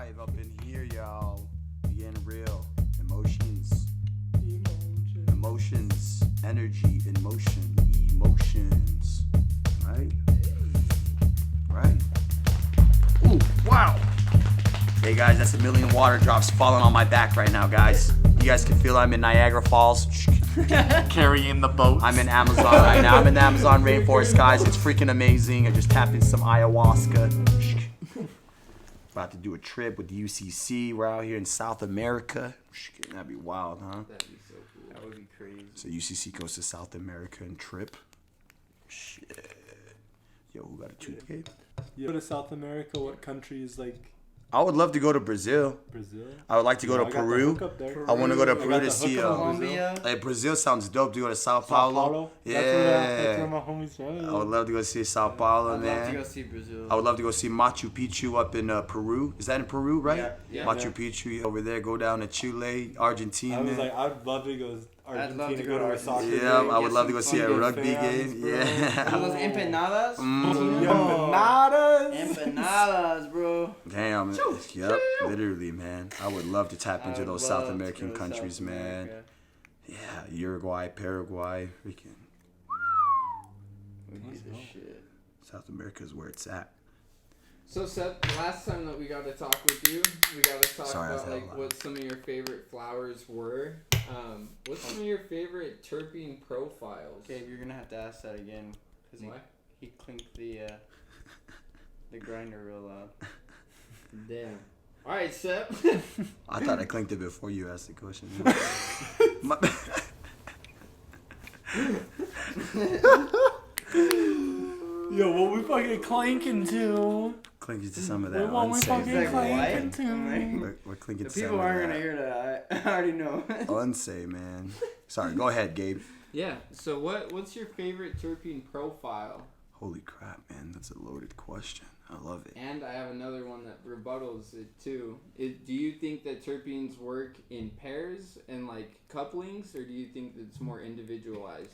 live up in here, y'all. Being real. Emotions. Emotions. Energy in motion. Emotions. Right? Right? Ooh, wow. Hey guys, that's a million water drops falling on my back right now, guys. You guys can feel I'm in Niagara Falls. Carrying the boat. I'm in Amazon right now. I'm in the Amazon rainforest, guys. It's freaking amazing. I just tapped in some ayahuasca. About to do a trip with the UCC. We're out here in South America. That'd be wild, huh? That'd be so cool. That would be crazy. So UCC goes to South America and trip. Shit. Yo, who got a toothpick? You go to South America, what countries like I would love to go to Brazil. Brazil? I would like to go to I got the Peru. hookup there. I want to go to I Peru got to the see. hookup in Colombia. Hey, Brazil sounds dope. To go to Sao Sao Paulo. Paulo? Yeah. That's where my homies from. I would love to go see Sao Paulo, I'd man. love to go see Brazil. I would love to go see Machu Picchu up in Peru. Is that in Peru, right? Yeah. Machu Picchu over there. Go down to Chile, Argentina. I was like, I'd love to go to Argentina, love to go to a soccer yeah, game. I would get love to some go see a fucking rugby fans, game. bro. Yeah. Those empanadas? Empanadas! Empanadas, bro. Damn. Yep. Literally, man. I would love to tap into I would those love South to American go to countries, South man. America. Yeah, Uruguay, Paraguay, freaking Would be the shit. South America is where it's at. So Seth, last time that we got to talk with you, we got to talk Sorry, I about said like it loud. what some of your favorite flowers were. What's some of your favorite terpene profiles? Okay, you're gonna have to ask that again. Cause Why? he clinked the grinder real loud. Damn. All right, Seth. I thought I clinked it before you asked the question. Yo, what we fucking clanking to? Clinking to some of that What we unsafe. fucking Like, clanking what? to? We're clinking The to some people of aren't that. gonna hear that. I already know. Unsafe, man. Sorry, go ahead, Gabe. Yeah. So what's your favorite terpene profile? Holy crap, man. That's a loaded question. I love it. And I have another one that rebuttals it too. Do you think that terpenes work in pairs and like couplings, or do you think that it's more individualized?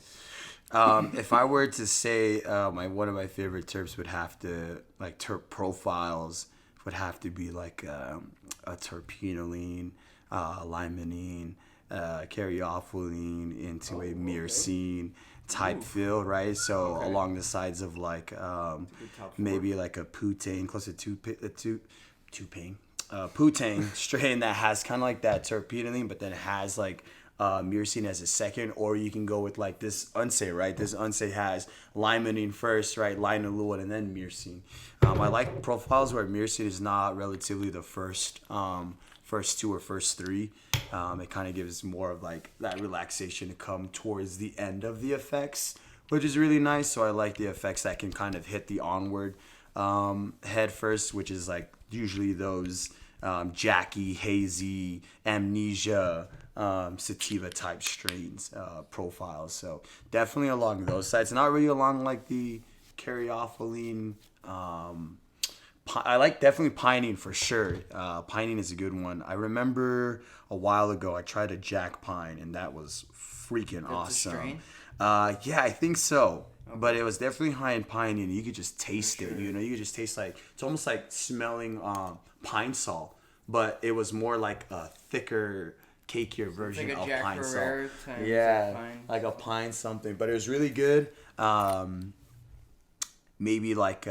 If I were to say one of my favorite terps would have to, like, terp profiles would have to be like a terpenoline, limonene, caryophyllene into a myrcene type feel, right? So along the sides of like maybe like a putane, close to putane strain that has kind of like that terpenoline, but then has like myrcene as a second, or you can go with like this unsafe, right? This unsafe has limonene first, right? Linalool and then myrcene. I like profiles where myrcene is not relatively the first two or first three. It kind of gives more of like that relaxation to come towards the end of the effects, which is really nice. So I like the effects that can kind of hit the onward head first, which is like usually those Jackie, hazy, amnesia, sativa type strains profiles. So definitely along those sides, not really along like the caryophyllene. I like definitely pinene for sure. Pinene is a good one. I remember a while ago I tried a jack pine and that was freaking awesome. strain? Yeah, I think so. Okay. But it was definitely high in pinene. You could just taste it. You know, you could just taste like it's almost like smelling pine salt, but it was more like a thicker, cakier version like a of Jack pine Ferrer salt. times Yeah, pine. like a pine something. But it was really good. Maybe like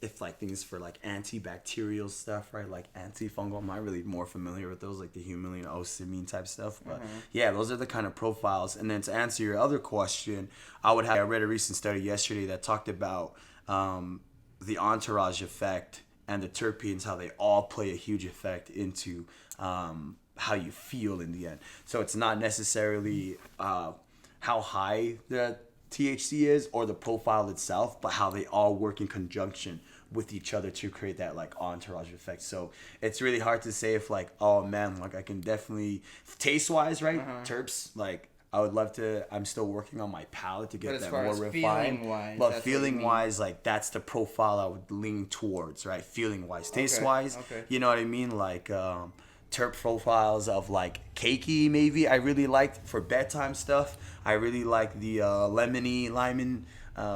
if like things for like antibacterial stuff, right? Like antifungal. I'm not really more familiar with those, like the humulene, ocimine type stuff. But yeah, those are the kind of profiles. And then to answer your other question, I read a recent study yesterday that talked about the entourage effect and the terpenes, how they all play a huge effect into how you feel in the end. So it's not necessarily how high the THC is or the profile itself, but how they all work in conjunction with each other to create that like entourage effect. So it's really hard to say if like, oh man, like I can definitely taste wise, right? Terps, like I would love to. I'm still working on my palate to get that more refined. But feeling wise, like that's the profile I would lean towards, right? Feeling wise, taste wise, you know what I mean? Like terp profiles of like cakey maybe I really liked for bedtime stuff. I really like the lemony limon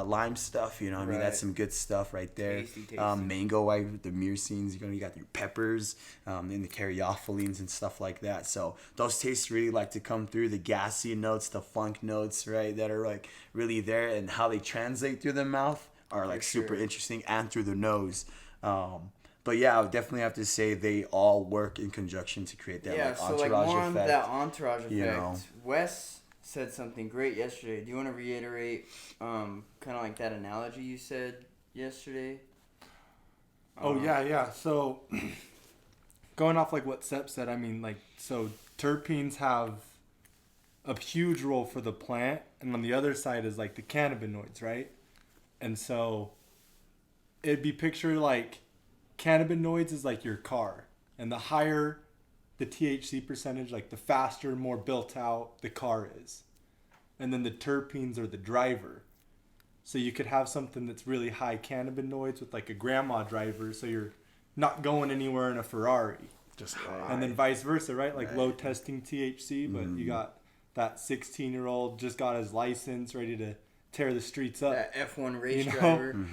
lime stuff. You know, I mean, that's some good stuff right there. Tasty. Mango, the myrcines. You got your peppers, and the caryophyllines and stuff like that. So those tastes really like to come through. The gassy notes, the funk notes, right, that are like really there, and how they translate through the mouth are like super interesting, and through the nose. But yeah, I would definitely have to say they all work in conjunction to create that like entourage more effect. on that entourage effect. You know. Wes said something great yesterday. Do you want to reiterate kind of like that analogy you said yesterday? Yeah. So going off like what Sep said, I mean, like, so terpenes have a huge role for the plant, and on the other side is like the cannabinoids, right? And so it'd be pictured like cannabinoids is like your car, and the higher the THC percentage, like the faster, more built out the car is. And then the terpenes are the driver. So you could have something that's really high cannabinoids with like a grandma driver, so you're not going anywhere in a Ferrari. Just high. And then vice versa, right? Like low testing THC, but you got that 16-year-old just got his license, ready to tear the streets up. That F1 race driver.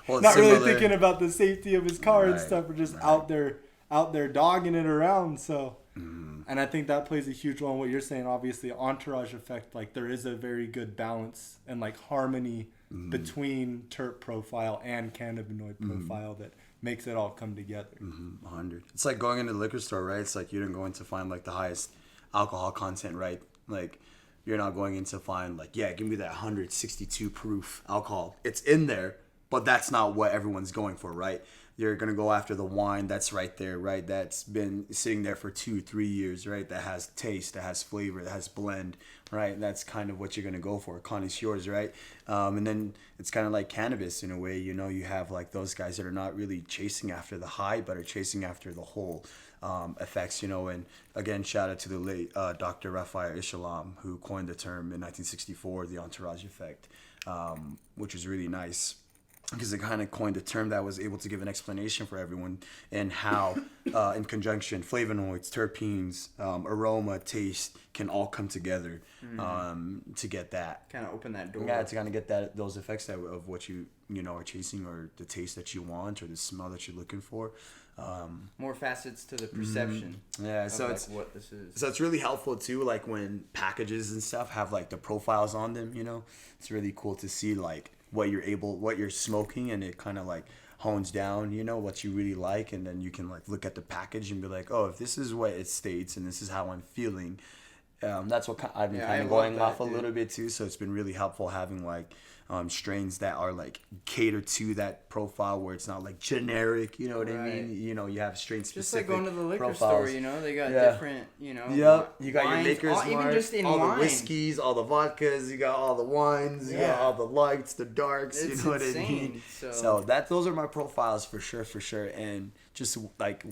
Well, not really thinking about the safety of his car and stuff, or just out there dogging it around. So, and I think that plays a huge role in what you're saying. Obviously, entourage effect. Like there is a very good balance and like harmony between terp profile and cannabinoid profile that makes it all come together. 100. It's like going into the liquor store, right? It's like you didn't go in to find like the highest alcohol content, right? Like you're not going in to find like, yeah, give me that 162 proof alcohol. It's in there, but that's not what everyone's going for, right? You're going to go after the wine that's right there, right? That's been sitting there for 2-3 years, right? That has taste, that has flavor, that has blend, right? That's kind of what you're going to go for, connoisseurs, right? And then it's kind of like cannabis in a way, you know, you have like those guys that are not really chasing after the high, but are chasing after the whole effects, you know. And again, shout out to the late Dr. Raphael Islam, who coined the term in 1964, the entourage effect, which was really nice, because it kind of coined a term that was able to give an explanation for everyone and how, in conjunction, flavonoids, terpenes, aroma, taste can all come together to get that. Kind of open that door. Yeah, to kind of get those effects of what you know are chasing, or the taste that you want, or the smell that you're looking for. More facets to the perception. Yeah, so like it's what this is. So it's really helpful too, like when packages and stuff have like the profiles on them, you know. It's really cool to see like what you're smoking, and it kind of like hones down, you know, what you really like, and then you can like look at the package and be like, oh, if this is what it states and this is how I'm feeling, that's what I've been kind of going off a little bit too. So it's been really helpful having like strains that are like catered to that profile, where it's not like generic, you know what I mean? You know, you have strain specific. Just like going to the liquor profiles. store, you know, they got different, you know. Yep, you got wines, your Maker's all, Mark, even just in all wine. the whiskeys, all the vodkas, you got all the wines, you got all the lights, the darks, It's you know insane. what I mean? So those are my profiles for sure, and just like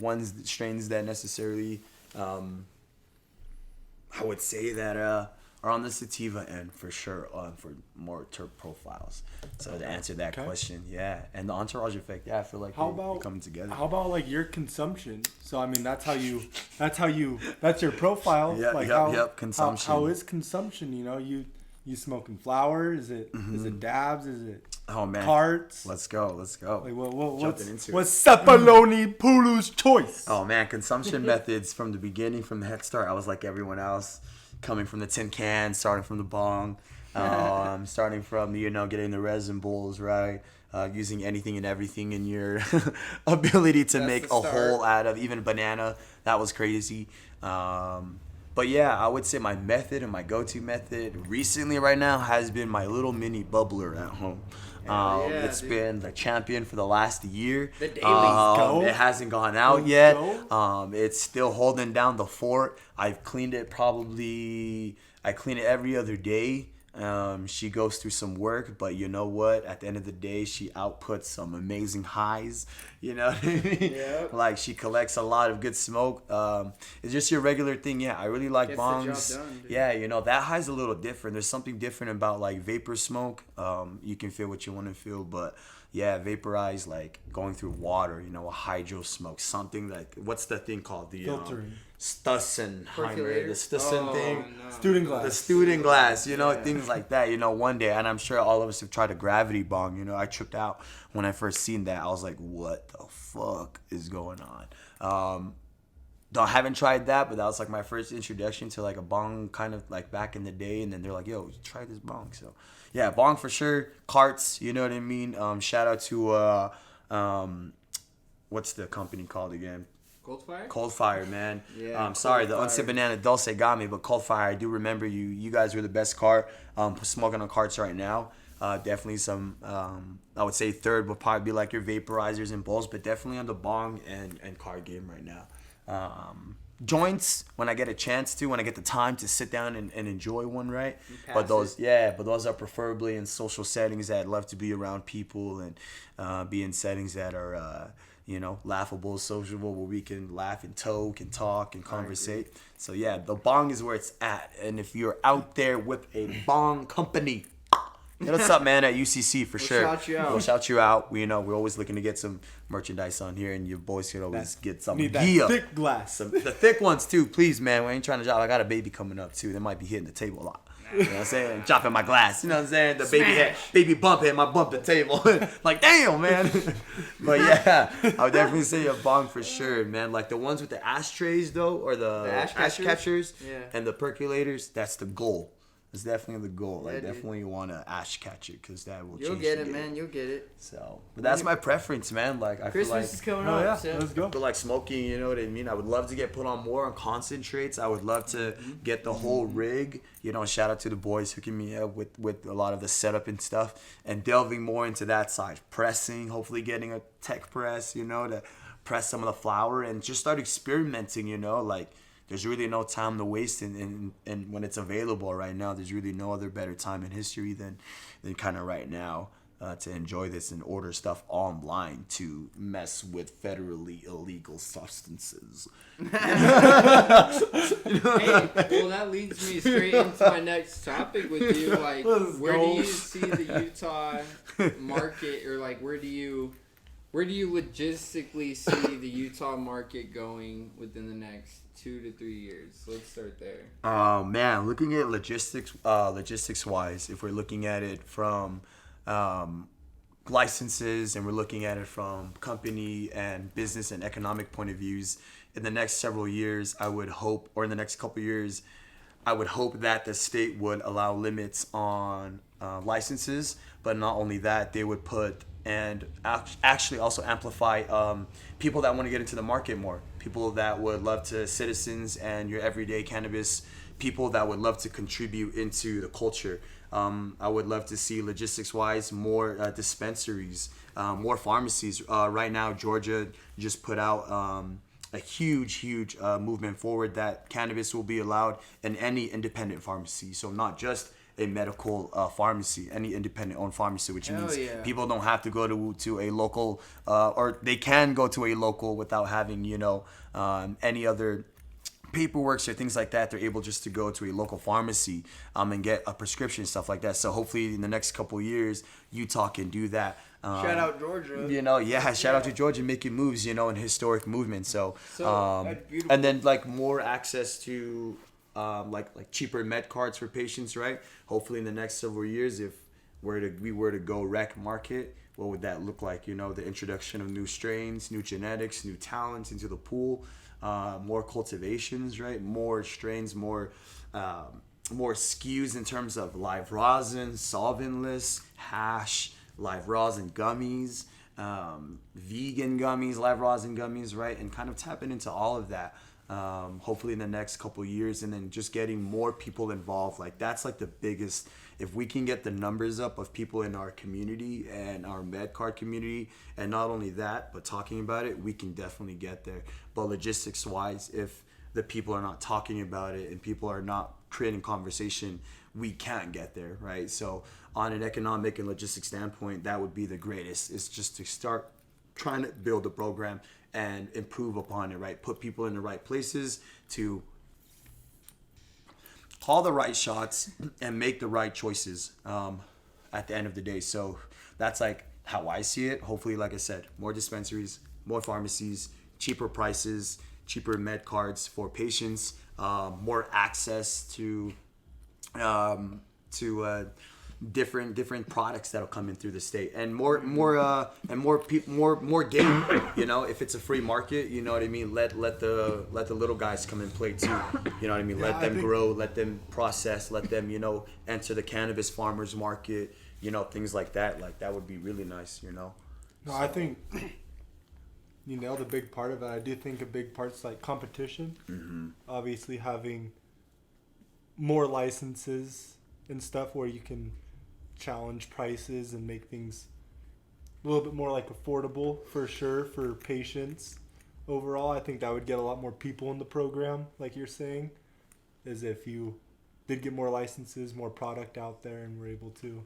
strains that necessarily, I would say that are on the sativa end for sure, for more terp profiles. So to answer that question, yeah, and the entourage effect, yeah, I feel like they're coming together. How about like your consumption? So I mean, that's your profile. Yep, like consumption. How is consumption? You know, you smoking flower? Is it dabs? Is it carts? Let's go. Like what's into Cephaloni Pulu's choice? Oh man, consumption methods from the beginning, from the head start, I was like everyone else, coming from the tin can, starting from the bong, starting from, you know, getting the resin bowls, right? Using anything and everything in your ability to make a whole out of, even banana. That was crazy. But yeah, I would say my method and my go-to method recently right now has been my little mini bubbler at home. It's been the champion for the last year. The dailies it hasn't gone out yet. It's still holding down the fort. I've cleaned it I clean it every other day. She goes through some work, but you know what? At the end of the day, she outputs some amazing highs. You know what I mean? Yep. Like, she collects a lot of good smoke. It's just your regular thing. Yeah, I really like Gets bongs. the job done, dude. Yeah, you know, that high's a little different. There's something different about like vapor smoke. You can feel what you want to feel, but yeah, vaporize, like going through water, a hydro smoke, something like, what's the thing called? The Filtering. Stussenheimer, the Stussen thing. no. Student The glass. student glass, Yeah. things like that, one day, and I'm sure all of us have tried a gravity bong, I tripped out when I first seen that. I was like, what the fuck is going on? Haven't tried that, but that was like my first introduction to like a bong, kind of like back in the day, and then they're like, yo, try this bong. So yeah, bong for sure. Carts, you know what I mean? Shout out to what's the company called again? Cold Fire? Man. Yeah, Sorry, Cold the Unsafe Fire. Banana Dulce got me, but Cold Fire, I do remember you. You guys were the best cart. Smoking on carts right now. Definitely some, I would say third would probably be like your vaporizers and bowls, but definitely on the bong and card game right now. Joints, when I get a chance to, when I get the time to sit down and enjoy one, right? But those are preferably in social settings that love to be around people and be in settings that are, laughable, sociable, where we can laugh and toke and talk and conversate. So yeah, the bong is where it's at. And if you're out there with a bong company, hit us up, man, at UCC for sure. shout you out. We'll shout you out. We're always looking to get some merchandise on here, and your boys can always get some Need that gear. thick glass. The thick ones too, please, man. We ain't trying to drop. I got a baby coming up too. They might be hitting the table a lot. You know what I'm saying? Dropping my glass. You know what I'm saying? The baby bump hit my bump the table. Like, damn, man. But yeah, I would definitely say a bong for sure, man. Like the ones with the ashtrays though, or the ash catchers Yeah. and the percolators. That's the goal. It's definitely the goal. Yeah, I dude. definitely want to ash catcher because that will You'll change get the it, game. man. You'll get it. So, but that's my preference, man. Like I feel like Christmas is coming Oh up. yeah, so- let's go. I feel like smoking, you know what I mean? I would love to get put on more on concentrates. I would love to get the whole rig. Shout out to the boys hooking me up with a lot of the setup and stuff and delving more into that side. Pressing, hopefully getting a tech press, to press some of the flour and just start experimenting, like there's really no time to waste and when it's available right now, there's really no other better time in history than kind of right now. To enjoy this and order stuff online to mess with federally illegal substances. Hey, well, that leads me straight into my next topic with you. Like, Let's where go. do you see the Utah market, or like, where do you logistically see the Utah market going within the next 2 to 3 years? Let's start there. Oh man, looking at logistics wise, if we're looking at it from licenses and we're looking at it from company and business and economic point of views, in the next several years, I would hope, or in the next couple of years, I would hope that the state would allow limits on licenses, but not only that, they would put and actually also amplify people that want to get into the market more, people that would love to, citizens and your everyday cannabis people that would love to contribute into the culture. I would love to see logistics-wise more dispensaries, more pharmacies. Right now, Georgia just put out a huge movement forward that cannabis will be allowed in any independent pharmacy. So not just a medical pharmacy, any independent-owned pharmacy, which Hell means yeah. people don't have to go to a local, or they can go to a local without having, any other paperwork or things like that. They're able just to go to a local pharmacy and get a prescription, stuff like that. So hopefully in the next couple of years, Utah can do that. Shout out Georgia. Shout out to Georgia making moves, in historic movements. So, That's beautiful. and then like more access to like cheaper med cards for patients, right? Hopefully in the next several years, if we were to go rec market, what would that look like? The introduction of new strains, new genetics, new talents into the pool. More cultivations, right? More strains, more SKUs in terms of live rosin, solventless, hash, live rosin gummies, vegan gummies, live rosin gummies, right? And kind of tapping into all of that. Hopefully in the next couple of years, and then just getting more people involved. Like that's like the biggest. If we can get the numbers up of people in our community and our MedCard community, and not only that, but talking about it, we can definitely get there. But logistics wise, if the people are not talking about it and people are not creating conversation, we can't get there, right? So on an economic and logistics standpoint, that would be the greatest. It's just to start trying to build a program and improve upon it, right? Put people in the right places to call the right shots and make the right choices at the end of the day. So that's like how I see it, hopefully, like I said, more dispensaries, more pharmacies, cheaper prices, cheaper med cards for patients, more access to different products that'll come in through the state, and more game. You know, if it's a free market, you know what I mean. Let the little guys come and play too. You know what I mean. Let them grow, let them process, let them enter the cannabis farmers market. You know, things like that. Like that would be really nice. You know. No, I think you nailed a big part of it. I do think a big part's like competition. Mm-hmm. Obviously, having more licenses and stuff where you can challenge prices and make things a little bit more like affordable for sure for patients overall. I think that would get a lot more people in the program, like you're saying, as if you did get more licenses, more product out there, and were able to.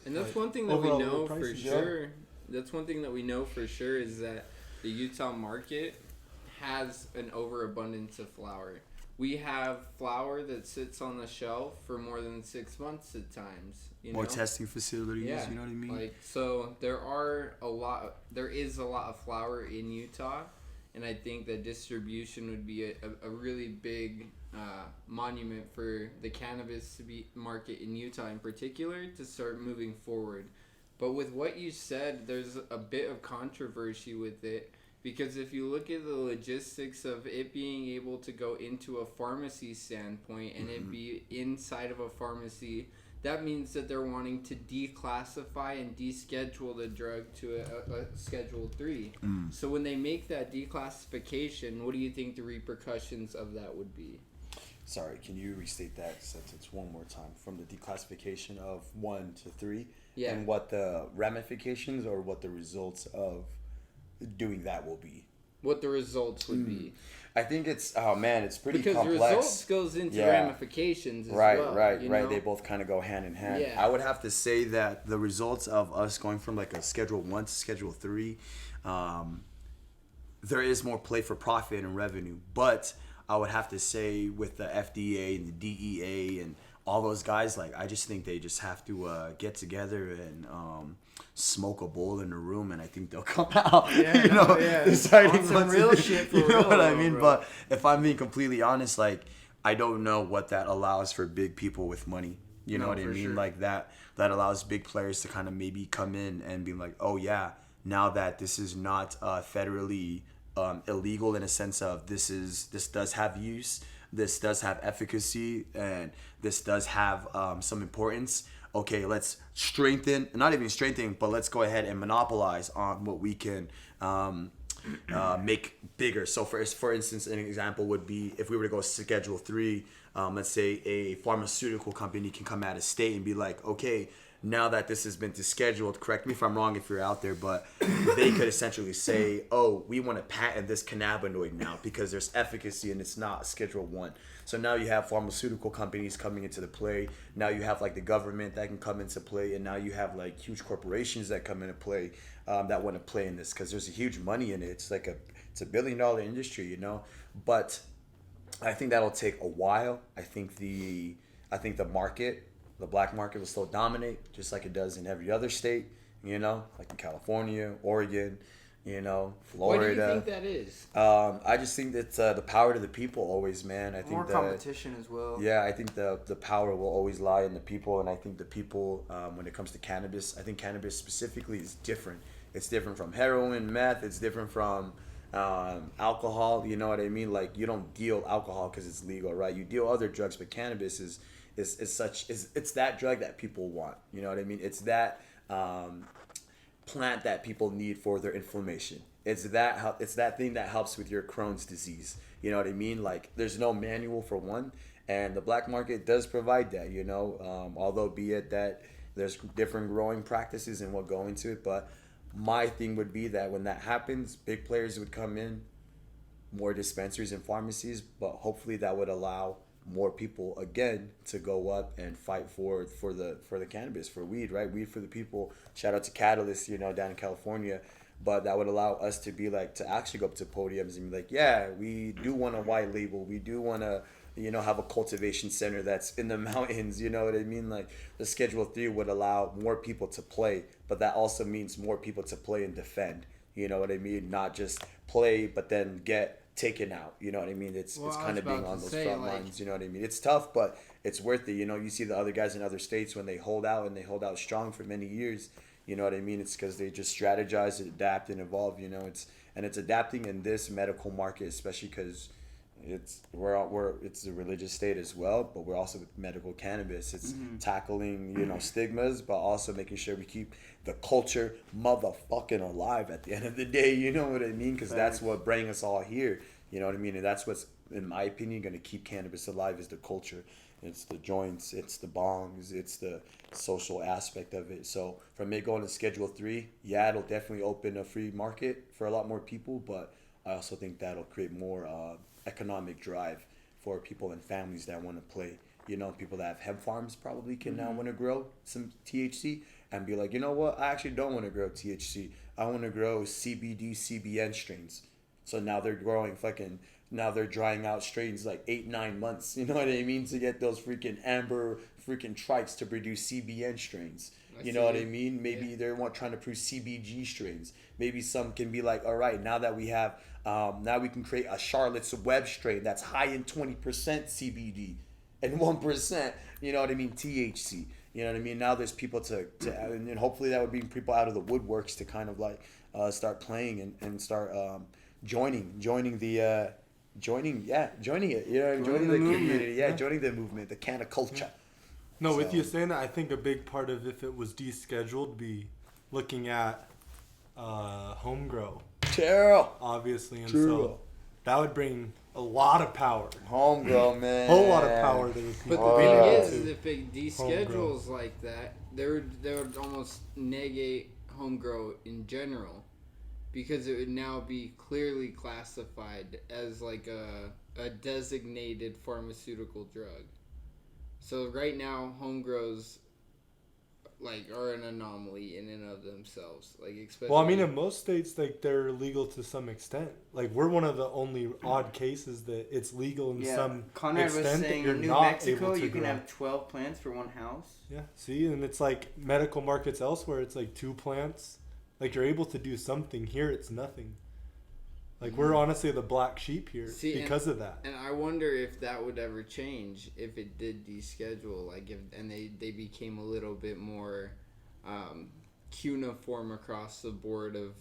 And that's like, one thing that we overall know lower for prices, sure. That's one thing that we know for sure is that the Utah market has an overabundance of flower. We have flower that sits on the shelf for more than 6 months at times. More testing facilities. Yeah. You know what I mean. Like, so there is a lot of flower in Utah, and I think that distribution would be a really big monument for the cannabis market in Utah in particular to start moving forward. But with what you said, there's a bit of controversy with it. Because if you look at the logistics of it being able to go into a pharmacy standpoint and it be inside of a pharmacy, that means that they're wanting to declassify and deschedule the drug to a Schedule 3. So when they make that declassification, what do you think the repercussions of that would be? Sorry, can you restate that sentence one more time? From the declassification of 1 to 3? Yeah. And what the ramifications or what the results of doing that will be? What the results would be. I think it's it's pretty because complex. Because results goes into ramifications as well. Right. You know? They both kind of go hand in hand. Yeah. I would have to say that the results of us going from like a Schedule 1 to Schedule 3, there is more play for profit and revenue. But I would have to say with the FDA and the DEA and all those guys, like I just think they just have to get together and smoke a bowl in a room, and I think they'll come out. Deciding on some real shit for you know real, what I mean? bro. But if I'm being completely honest, like I don't know what that allows for big people with money. You know what I mean? Sure. Like that allows big players to kind of maybe come in and be like, oh yeah, now that this is not federally illegal in a sense of this does have use. This does have efficacy, and this does have some importance. Okay, let's not even strengthen, but let's go ahead and monopolize on what we can make bigger. So for instance, an example would be if we were to go Schedule 3, let's say a pharmaceutical company can come out of state and be like, okay, now that this has been descheduled, correct me if I'm wrong if you're out there, but they could essentially say, oh, we want to patent this cannabinoid now because there's efficacy and it's not Schedule 1. So now you have pharmaceutical companies coming into the play. Now you have like the government that can come into play, and now you have like huge corporations that come into play that want to play in this because there's a huge money in it. It's like it's $1 billion industry, you know. But I think that'll take a while. I think the market. The black market will still dominate, just like it does in every other state, you know, like in California, Oregon, you know, Florida. Why do you think that is? I just think that the power to the people always, man. I think more competition as well. Yeah, I think the power will always lie in the people, and I think the people, when it comes to cannabis, I think cannabis specifically is different. It's different from heroin, meth. It's different from alcohol. You know what I mean? Like you don't deal alcohol because it's legal, right? You deal other drugs, but cannabis is it's that drug that people want. You know what I mean? It's that plant that people need for their inflammation. It's that thing that helps with your Crohn's disease. You know what I mean? Like there's no manual for one, and the black market does provide that. You know, although be it that there's different growing practices and what go into it, but my thing would be that when that happens, big players would come in, more dispensaries and pharmacies, but hopefully that would allow more people again to go up and fight for the cannabis, for weed, right? Weed for the people. Shout out to Catalyst, you know, down in California. But that would allow us to be like, to actually go up to podiums and be like, yeah, we do want a white label. We do want to have a cultivation center that's in the mountains. You know what I mean? Like the Schedule 3 would allow more people to play, but that also means more people to play and defend. You know what I mean? Not just play, but then get taken out. You know what I mean? It's kind of being on those front lines. You know what I mean? It's tough, but it's worth it. You see the other guys in other states when they hold out and they hold out strong for many years. You know what I mean? It's because they just strategize, adapt, and evolve. It's adapting in this medical market, especially because it's a religious state as well, but we're also with medical cannabis. It's tackling stigmas, but also making sure we keep the culture motherfucking alive at the end of the day. You know what I mean? Because that's what bring us all here. You know what I mean? And that's what's, in my opinion, going to keep cannabis alive is the culture. It's the joints, it's the bongs, it's the social aspect of it. So from it going to Schedule 3, yeah, it'll definitely open a free market for a lot more people, but I also think that'll create more economic drive for people and families that want to play. People that have hemp farms probably can now want to grow some THC and be like, you know what, I actually don't want to grow THC. I want to grow CBD, CBN strains. So now they're growing now they're drying out strains like 8-9 months, you know what I mean, to get those freaking amber freaking trites to produce CBN strains. You know what I mean? Maybe they're trying to produce CBG strains. Maybe some can be like, all right, now that we have, now we can create a Charlotte's Web strain that's high in 20% CBD and 1%, you know what I mean, THC. You know what I mean? Now there's people and hopefully that would bring people out of the woodworks to kind of like start playing and start joining it. Joining it. Joining the community. Joining the movement, the canna culture. No, with you saying that, I think a big part of if it was descheduled be looking at home grow. True. Obviously, and so that would bring a lot of power. Home grow, man. A whole lot of power to the people. But the thing is, if it deschedules like that, they would almost negate home grow in general, because it would now be clearly classified as like a designated pharmaceutical drug. So right now, home grows are an anomaly in and of themselves. Especially. Well, I mean, in most states, they're legal to some extent. We're one of the only odd cases that it's legal in some Conrad extent was saying that you're in New not Mexico, able to you can grow. have 12 plants for one house. Yeah, see, and it's like medical markets elsewhere. It's like 2 plants. You're able to do something. Here, it's nothing. We're honestly the black sheep here because of that. And I wonder if that would ever change if it did deschedule, they became a little bit more cuneiform across the board of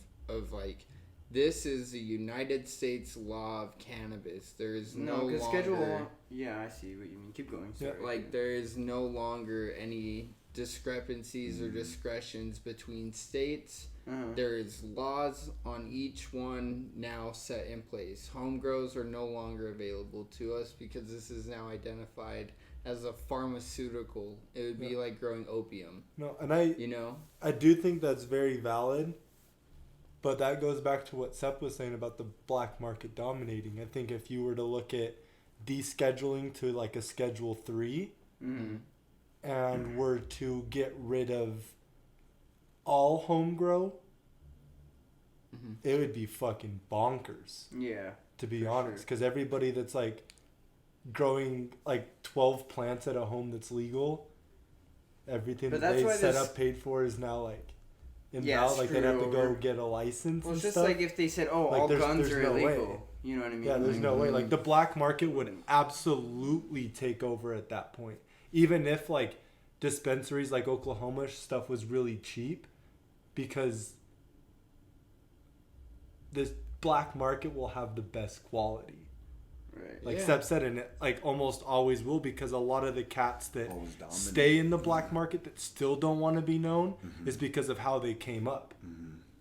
this is the United States law of cannabis. There is no longer Schedule. Yeah, I see what you mean. Keep going. Sorry. Yeah. There is no longer any discrepancies or discretions between states. There is laws on each one now set in place. Home grows are no longer available to us because this is now identified as a pharmaceutical. It would be like growing opium. No, and I do think that's very valid, but that goes back to what Sep was saying about the black market dominating. I think if you were to look at descheduling to a Schedule 3 and were to get rid of all home grow, it would be fucking bonkers. Yeah. To be honest, because everybody that's growing 12 plants at a home that's legal, everything that they set up paid for is now invalid. They'd have to go get a license. Well, it's and just stuff. if they said, all guns are illegal. Way. You know what I mean? Yeah, there's no way. The black market would absolutely take over at that point. Even if dispensaries like Oklahoma stuff was really cheap, because this black market will have the best quality. Right. Sep said, and it almost always will, because a lot of the cats that stay in the black market that still don't want to be known is because of how they came up.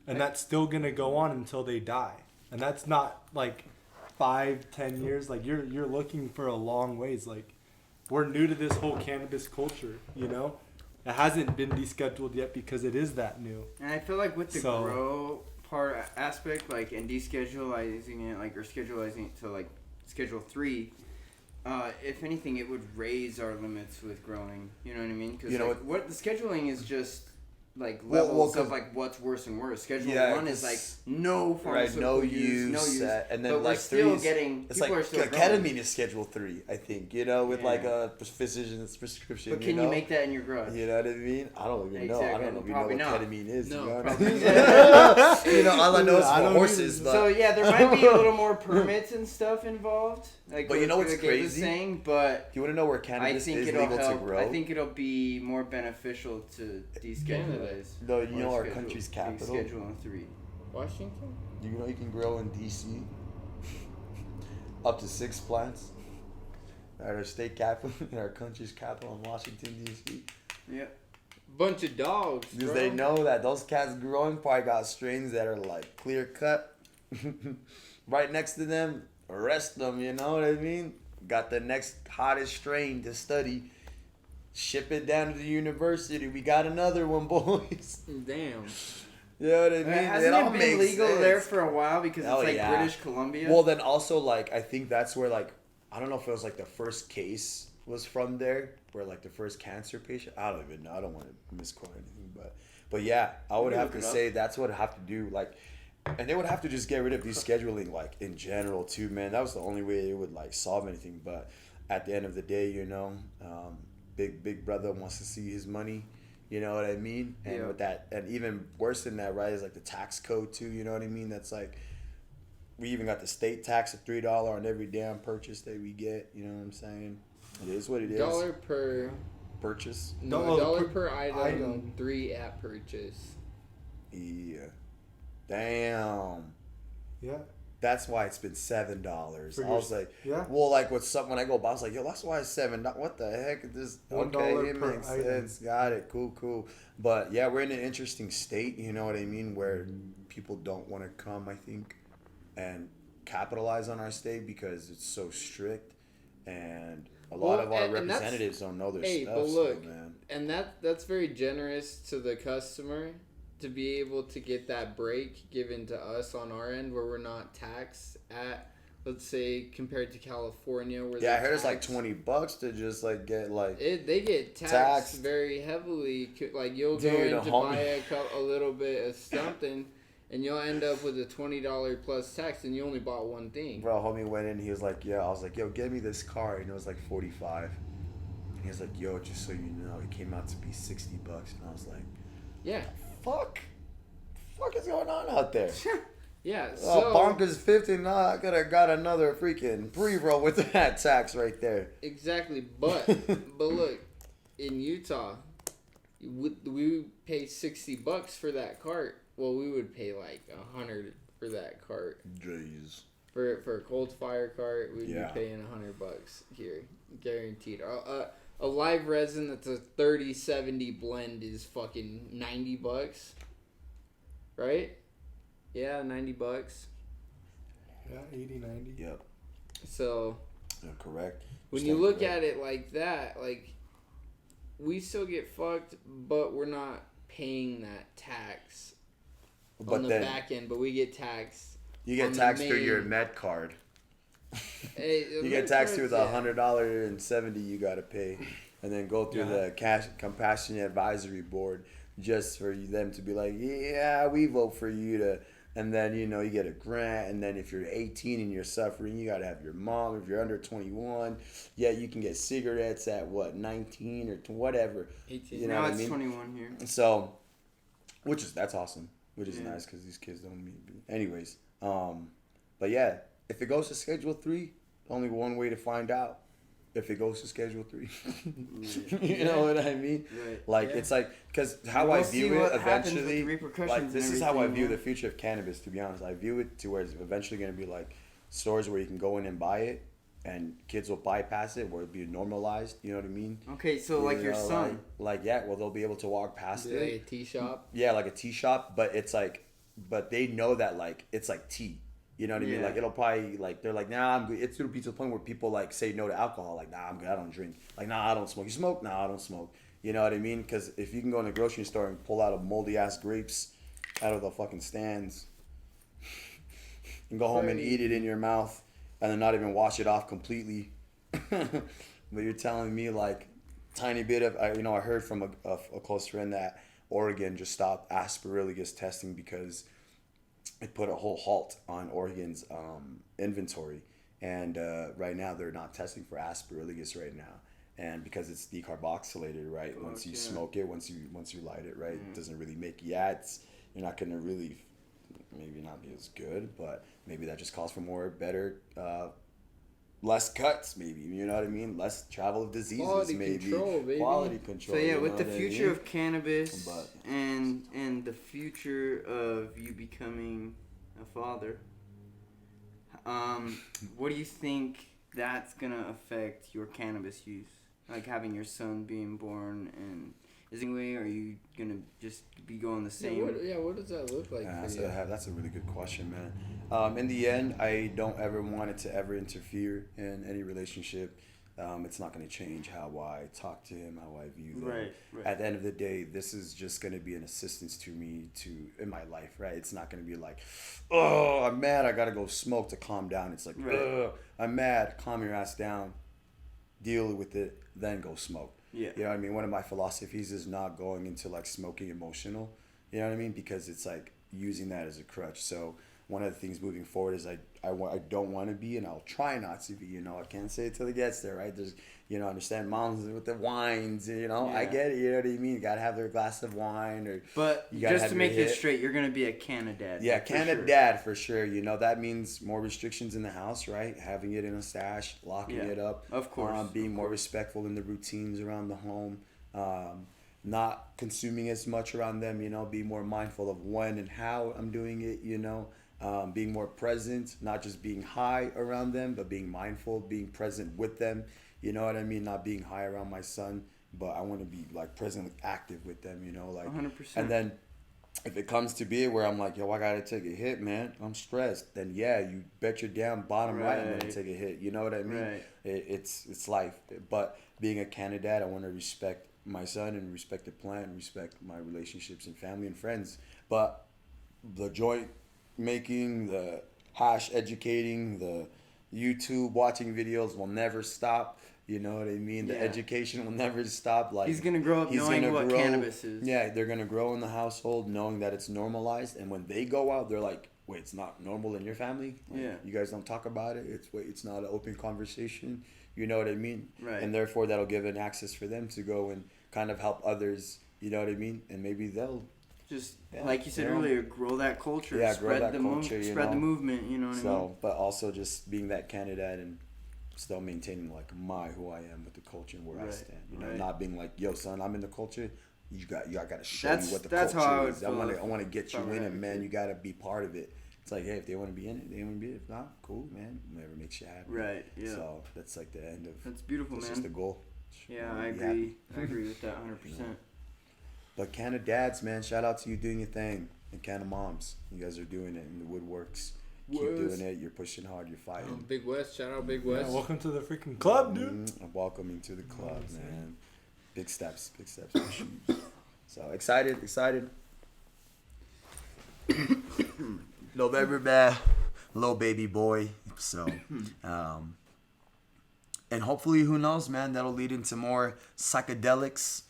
And that's still going to go on until they die. And that's not 5-10 years. You're looking for a long ways. We're new to this whole cannabis culture, It hasn't been descheduled yet because it is that new. And I feel with the grow part aspect, and deschedulizing it, or scheduling it to Schedule 3, if anything, it would raise our limits with growing. You know what I mean? Because what the scheduling is just like Well, levels 'cause- of like what's worse and worse. Schedule Yeah, 1 is 'cause- like no pharmaceutical no use, no use, and then but like we're still 3 is, getting. it's People like are still ketamine growing. is Schedule 3, I think. You know, with like Yeah. a physician's prescription. But can you make that in your garage? You know what I mean? I don't even know. I Exactly, don't even know probably what not. ketamine is. No, you know what I probably mean? not. You know, all I know is I for don't horses. either. But So yeah, there might be a little more permits and stuff involved. Like But you know what's like Gabe was crazy? saying, but do you want to know where I cannabis think is it'll legal help. to grow? I think it'll be more beneficial to deschedule. No, you or know our schedule- country's be capital. Schedule on 3. Washington. You know you can grow in DC up to 6 plants at our state capital, in our country's capital in Washington DC. Yep. Bunch of dogs. Because Bro. they know that those cats growing probably got strains that are like clear cut. Right next to them, arrest them, you know what I mean? Got the next hottest strain to study. Ship it down to the university. We got another one, boys. Damn. You know what I mean? Hasn't all it been makes legal sense. there for a while because Hell it's like yeah. British Columbia? Well, then also, like, I think that's where, like, I don't know if it was, like, the first case was from there, where, like, the first cancer patient. I don't even know. I don't want to misquote anything. But yeah, I would You have look to it up. say that's what I'd have to do. Like, and they would have to just get rid of descheduling, like, in general, too, man. That was the only way it would, like, solve anything. But at the end of the day, you know, Big Brother wants to see his money. You know what I mean? And Yeah. with that, and even worse than that, right, is like the tax code too. You know what I mean? That's like, we even got the state tax of $3 on every damn purchase that we get. You know what I'm saying? It is what it is. Dollar per. Purchase. No, Dollar dollar per per item, item. 3 at purchase. Yeah. Damn. Yeah. That's why it's been $7. For I your- was like, yeah. well, like with something when I go buy, I was like, yo, that's why it's $7. What the heck? This $1 okay? It per makes item. sense. Got it. Cool. But yeah, we're in an interesting state. You know what I mean? Where people don't want to come, I think, and capitalize on our state because it's so strict, and a lot of our and that's- representatives don't know their Hey, stuff. but look, so, man. and that's very generous to the customer to be able to get that break given to us on our end where we're not taxed at, let's say, compared to California where Yeah, I they're heard it's like taxed. $20 to just like get like. They get taxed, Taxed. very heavily. Like you'll go Dude, in a to homie- buy a little bit of something, and you'll end up with a $20 plus tax, and you only bought one thing. Bro, homie went in. He was like, "Yeah." I was like, "Yo, get me this card," and it was like 45. And he was like, "Yo, just so you know, it came out to be $60." And I was like, Yeah, "Fuck is going on out there?" yeah. Oh, So bonkers 50. Nah, I could have got another freaking pre-roll with that tax right there. exactly, but look, in Utah, we pay $60 for that cart. Well, we would pay like $100 for that cart. Jeez. For a cold fire cart, we'd Yeah. be paying $100 here, guaranteed. A live resin that's a 30-70 blend is fucking $90, right? Yeah, $90. Yeah, 80, 90. Yep. So Yeah, correct. when you look at it like that, like we still get fucked, but we're not paying that tax but on the then back end. But we get taxed. you on get the taxed through main- your med card. Hey, You get taxed with $100.70 you gotta pay, and then go through the cash compassionate advisory board just for them to be like, yeah, we vote for you to, and then you know you get a grant, and then if you're 18 and you're suffering, you gotta have your mom. If you're under 21, yeah, you can get cigarettes at what 19 or whatever. 18. You know now what I it's mean? 21 here. So, that's awesome, which is Yeah. nice because these kids don't meet. Anyways, but yeah, if it goes to Schedule 3, only one way to find out if it goes to Schedule 3. You know what I mean? Right. Like Yeah. it's like because how We'll I see view it what happens with eventually. the repercussions Like and this is how I everything, view yeah. the future of cannabis. To be honest, I view it to where it's eventually going to be like stores where you can go in and buy it, and kids will bypass it, where it'll be normalized. You know what I mean? Okay, so like You your know, son. like yeah, well they'll be able to walk past Like it. a tea shop. Yeah, like a tea shop, but it's like, but they know that like it's like tea. You know what I mean? Yeah. Like it'll probably like they're like, nah, I'm good. It's to the point where people like say no to alcohol. Like, nah, I'm good. I don't drink. Like, nah, I don't smoke. You smoke? Nah, I don't smoke. You know what I mean? Because if you can go in the grocery store and pull out a moldy ass grapes out of the fucking stands, and go home and eat it in your mouth, and then not even wash it off completely. But you're telling me like tiny bit of I heard from a close friend that Oregon just stopped asparagus testing because it put a whole halt on Oregon's inventory, and right now they're not testing for asparagus right now, and because it's decarboxylated, right? Once you smoke it, once you light it, right, it doesn't really make you're not gonna really maybe not be as good, but maybe that just calls for better. Less cuts, maybe, you know what I mean? Less travel of diseases, Quality maybe. control, baby. Quality control. So yeah, you with know the what I future mean? of cannabis But- and the future of you becoming a father, what do you think that's gonna affect your cannabis use? Like having your son being born, and is it way? Are you gonna just be going the same? What does that look like for you? That's a really good question, man. In the end, I don't ever want it to ever interfere in any relationship. It's not going to change how I talk to him, how I view them. Right. At the end of the day, this is just going to be an assistance to me in my life, right? It's not going to be like, oh, I'm mad, I got to go smoke to calm down. It's like, I'm mad, calm your ass down, deal with it, then go smoke. Yeah. You know what I mean? One of my philosophies is not going into like smoking emotional. You know what I mean? Because it's like using that as a crutch. So one of the things moving forward is I don't want to be, and I'll try not to be. You know, I can't say it till it gets there, right? There's, you know, understand moms with the wines. You know, I get it. You know what I mean? You gotta have their glass of wine, or But you gotta just have to your make it hit. straight, you're gonna be a Canna dad. Yeah, for Canada sure. dad for sure. You know, that means more restrictions in the house, right? Having it in a stash, locking it up. Of course. Being more respectful in the routines around the home. Not consuming as much around them, you know, being more mindful of when and how I'm doing it, you know, being more present, not just being high around them, but being mindful, being present with them, you know what I mean? Not being high around my son, but I want to be like present, like active with them, you know, like 100%. And then if it comes to be where I'm like, yo, I gotta take a hit, man, I'm stressed, then yeah, you bet your damn bottom right I'm gonna take a hit, you know what I mean? Right. It's life. But being a Canada dad, I want to respect my son and respect the plant and respect my relationships and family and friends. But the joint making, the hash educating, the YouTube watching videos will never stop. You know what I mean? The education will never stop. Like He's gonna grow up knowing what cannabis is. Yeah, they're gonna grow in the household knowing that it's normalized, and when they go out, they're like, "Wait, it's not normal in your family? Like, you guys don't talk about it. It's not an open conversation." You know what I mean? Right. And therefore, that'll give an access for them to go and kind of help others. You know what I mean? And maybe they'll just like you said earlier, grow that culture. Yeah, spread grow that the culture. spread the movement. You know what I mean? But also just being that candidate and still maintaining like who I am with the culture and where I stand. You know, not being like, yo, son, I'm in the culture. You got to show me what the culture is. I want to get you in it, man. You got to be part of it. It's like, hey, if they want to be in it, they want to be in it. If not, cool, man. Whatever makes you happy. Right. Yeah. So that's like the end of. That's beautiful, man. That's just the goal. Yeah, I agree. I agree with that 100%. But Canada dads, man, shout out to you doing your thing, and Canada moms, you guys are doing it in the woodworks. Keep doing it. You're pushing hard. You're fighting. Big West, shout out Big West. Yeah, welcome to the freaking club, dude. Welcoming to the club, man. Big steps. So excited. November, man. Little baby boy. So, and hopefully, who knows, man, that'll lead into more psychedelics.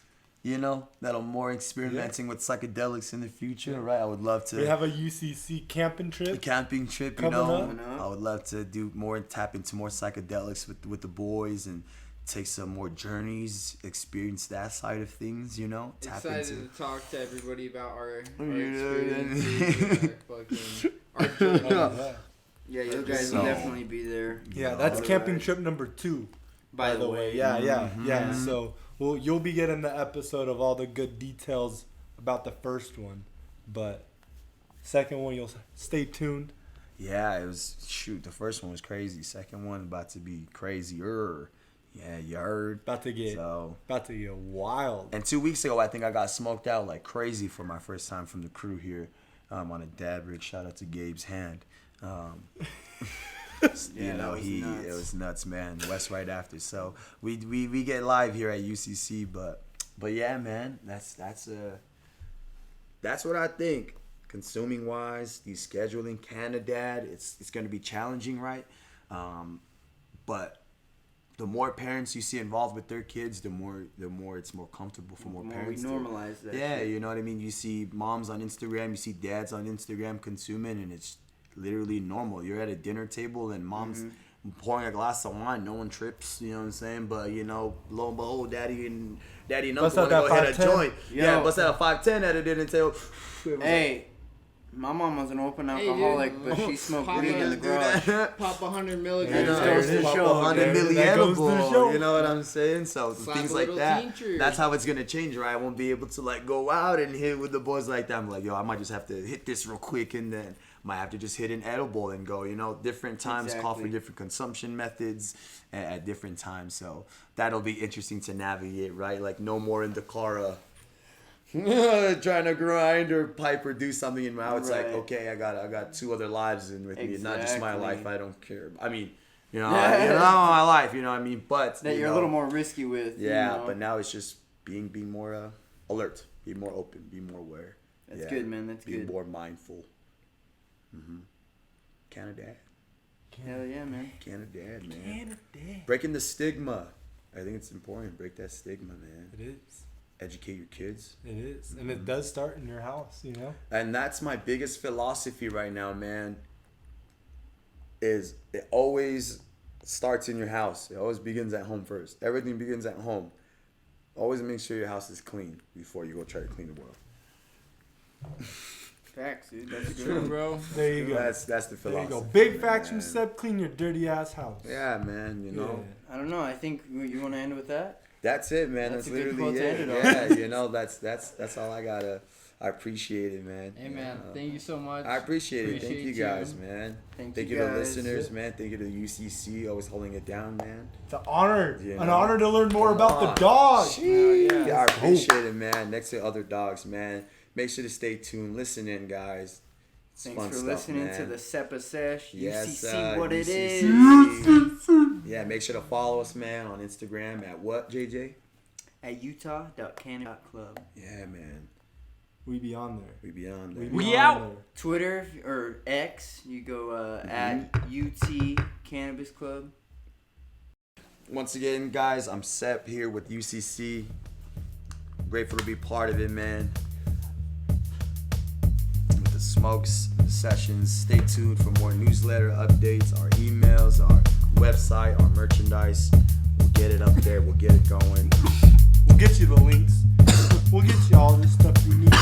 You know, that'll more experimenting with psychedelics in the future, right? I would love to. We have a UCC camping trip. A camping trip, you coming know. up. I would love to do more and tap into more psychedelics with the boys and take some more journeys, experience that side of things, you know. Excited to talk to everybody about our Yeah. experiences, our journeys. Yeah, you guys will definitely be there. Yeah, that's camping trip number 2. By the way. Yeah. So you'll be getting the episode of all the good details about the first one, but second one you'll stay tuned. Yeah, it was the first one was crazy. Second one about to be crazier. Yeah, you heard. About to get wild. And 2 weeks ago, I think I got smoked out like crazy for my first time from the crew here on a dad rig. Shout out to Gabe's hand. You know, it was nuts, man. West right after. So we get live here at UCC, but yeah, man, that's what I think. Consuming wise, descheduling, Canada, it's gonna be challenging, right? But the more parents you see involved with their kids, the more it's more comfortable for more parents. We normalize that. Yeah, shit. you know what I mean? You see moms on Instagram, you see dads on Instagram consuming, and it's literally normal. You're at a dinner table and mom's pouring a glass of wine, no one trips, you know what I'm saying? But, you know, lo and behold, daddy and uncle want to go hit a joint. Yeah, bust out a 510 at a dinner table. Hey, my mom was an open alcoholic, but she smoked weed in the garage. Pop 100 That milligrams. just goes to show. 100 That goes to million, show. you know what I'm saying? So Slap things a like little that. tincture. That's how it's gonna change, right? I won't be able to like go out and hit with the boys like that. I'm like, yo, I might just have to hit this real quick, and then might have to just hit an edible and go. You know, different times call for Exactly. different consumption methods at different times. So that'll be interesting to navigate, right? Like no more in the car. Trying to grind or pipe or do something, and now it's like, Right. okay, I got 2 other lives in with me, not just my Exactly. life. I don't care. I mean, you know, my life. You know what I mean? But That you're a know, little more risky with. yeah, you know? but now it's just being more alert, be more open, be more aware. That's good, man. That's be good. more mindful. Canada, Hell yeah, man. Canada, man. Breaking the stigma. I think it's important. Break that stigma, man. It is. Educate your kids. It is. And it does start in your house, you know? And that's my biggest philosophy right now, man. Is it always starts in your house. It always begins at home first. Everything begins at home. Always make sure your house is clean before you go try to clean the world. Facts, dude. That's True, good. bro. There you go. That's the There you philosophy. go. Big facts from man. Seb, clean your dirty ass house. Yeah, man. You know. I don't know. I think you want to end with that. That's it, man. That's That's, a good literally quote to it. end it on. Yeah, you know, that's all I gotta. I appreciate it, man. Hey, man. Thank you so much. I appreciate it. Thank Appreciate you you. guys, man. Thank Thank you you to guys. listeners, man. Thank you to UCC, always holding it down, man. It's an honor. You An know. honor to learn more Come about on. the dog. yeah. Yeah, I appreciate it, man. Next to other dogs, man. Make sure to stay tuned. Listen in, guys. It's Thanks fun for stuff, listening man. to the SEPA Sesh. Yes, UCC, what it UCC. is. Yeah, make sure to follow us, man, on Instagram at what, JJ? At utah.canada.club. Yeah, man. We be on there. We be on there. We, be We on out. there. Twitter or X, you go at UT Cannabis Club. Once again, guys, I'm Sep here with UCC. Grateful to be part of it, man. With the smokes, the sessions. Stay tuned for more newsletter updates, our emails, our website, our merchandise. We'll get it up there. We'll get it going. We'll get you the links. We'll get you all this stuff you need.